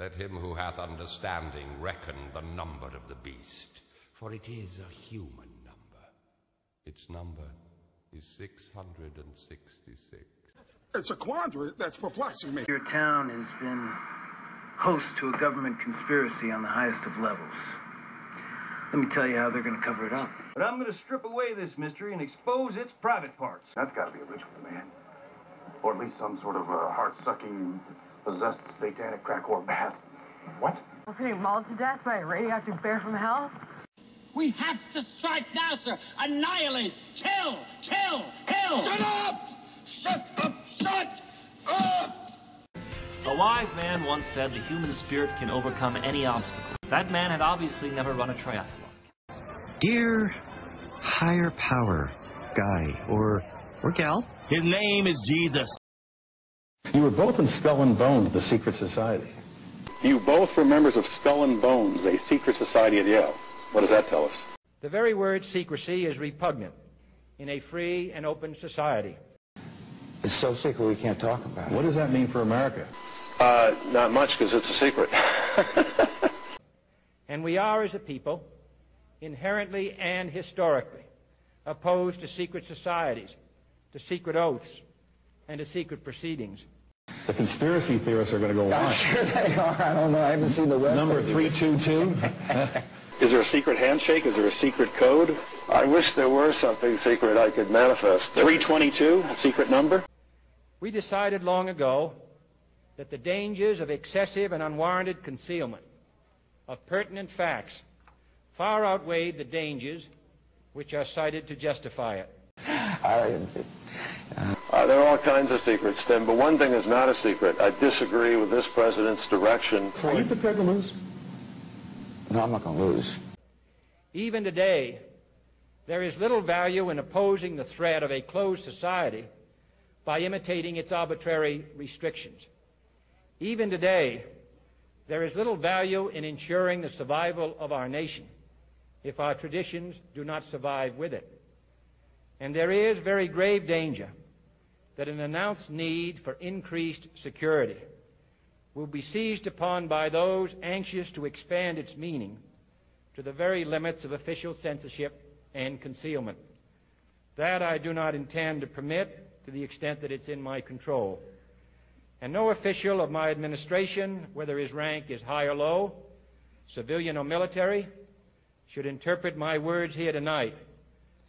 Let him who hath understanding reckon the number of the beast, for it is a human number. Its number is 666. It's a quandary that's perplexing me. Your town has been host to a government conspiracy on the highest of levels. Let me tell you how they're going to cover it up. But I'm going to strip away this mystery and expose its private parts. That's got to be a ritual, man. Or at least some sort of heart-sucking, possessed satanic crack or bat. What? Was he mauled to death by a radioactive bear from hell? We have to strike now, sir. Annihilate, kill, kill. Shut up! Shut up! Shut up! A wise man once said the human spirit can overcome any obstacle. That man had obviously never run a triathlon. Dear higher power guy or gal. His name is Jesus. You were both in Skull and Bones, the secret society. You both were members of Skull and Bones, a secret society at Yale. What does that tell us? The very word secrecy is repugnant in a free and open society. It's so secret we can't talk about it. What does that mean for America? Not much, because it's a secret. And we are, as a people, inherently and historically opposed to secret societies, to secret oaths, and to secret proceedings. The conspiracy theorists are going to go on. I'm sure they are. I don't know. I haven't seen the website. Number 322. Is there a secret handshake? Is there a secret code? I wish there were something secret I could manifest. 322, a secret number? We decided long ago that the dangers of excessive and unwarranted concealment of pertinent facts far outweighed the dangers which are cited to justify it. There are all kinds of secrets, Tim, but one thing is not a secret. I disagree with this president's direction. Are you prepared to lose? No, I'm not going to lose. Even today, there is little value in opposing the threat of a closed society by imitating its arbitrary restrictions. Even today, there is little value in ensuring the survival of our nation if our traditions do not survive with it. And there is very grave danger that an announced need for increased security will be seized upon by those anxious to expand its meaning to the very limits of official censorship and concealment. That I do not intend to permit to the extent that it's in my control. And no official of my administration, whether his rank is high or low, civilian or military, should interpret my words here tonight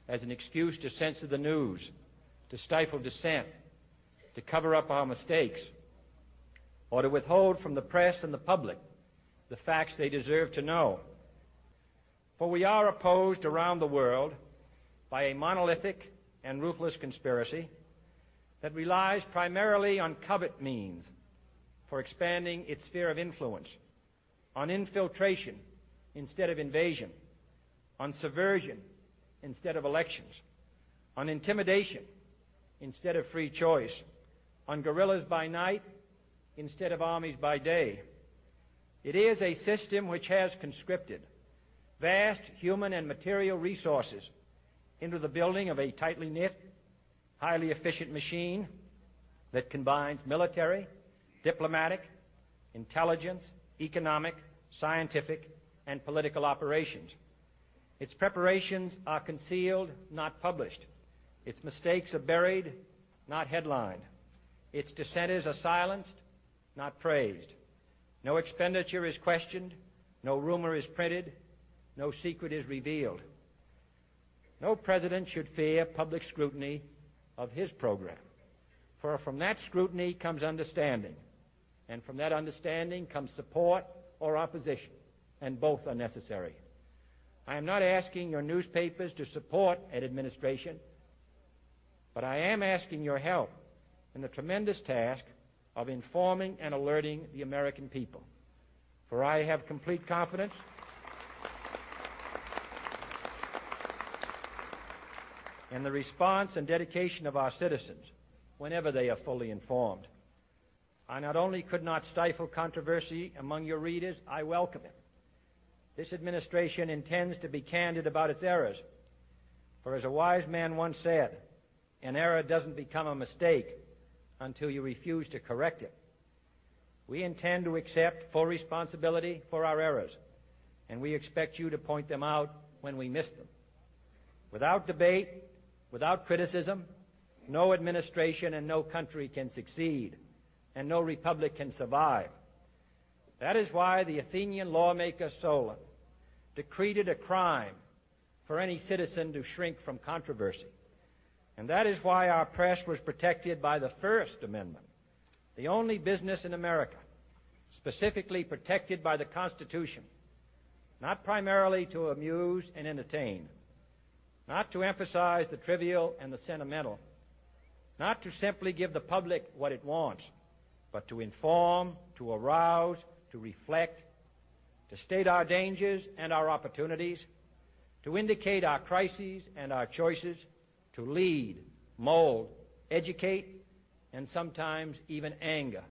as an excuse to censor the news, to stifle dissent, to cover up our mistakes, or to withhold from the press and the public the facts they deserve to know. For we are opposed around the world by a monolithic and ruthless conspiracy that relies primarily on covert means for expanding its sphere of influence, on infiltration instead of invasion, on subversion instead of elections, on intimidation instead of free choice, on guerrillas by night instead of armies by day. It is a system which has conscripted vast human and material resources into the building of a tightly knit, highly efficient machine that combines military, diplomatic, intelligence, economic, scientific, and political operations. Its preparations are concealed, not published. Its mistakes are buried, not headlined. Its dissenters are silenced, not praised. No expenditure is questioned, no rumor is printed, no secret is revealed. No president should fear public scrutiny of his program, for from that scrutiny comes understanding, and from that understanding comes support or opposition, and both are necessary. I am not asking your newspapers to support an administration, but I am asking your help in the tremendous task of informing and alerting the American people. For I have complete confidence in the response and dedication of our citizens whenever they are fully informed. I not only could not stifle controversy among your readers, I welcome it. This administration intends to be candid about its errors. For as a wise man once said, an error doesn't become a mistake until you refuse to correct it. We intend to accept full responsibility for our errors, and we expect you to point them out when we miss them. Without debate, without criticism, no administration and no country can succeed, and no republic can survive. That is why the Athenian lawmaker Solon decreed it a crime for any citizen to shrink from controversy. And that is why our press was protected by the First Amendment, the only business in America specifically protected by the Constitution, not primarily to amuse and entertain, not to emphasize the trivial and the sentimental, not to simply give the public what it wants, but to inform, to arouse, to reflect, to state our dangers and our opportunities, to indicate our crises and our choices, to lead, mold, educate, and sometimes even anger.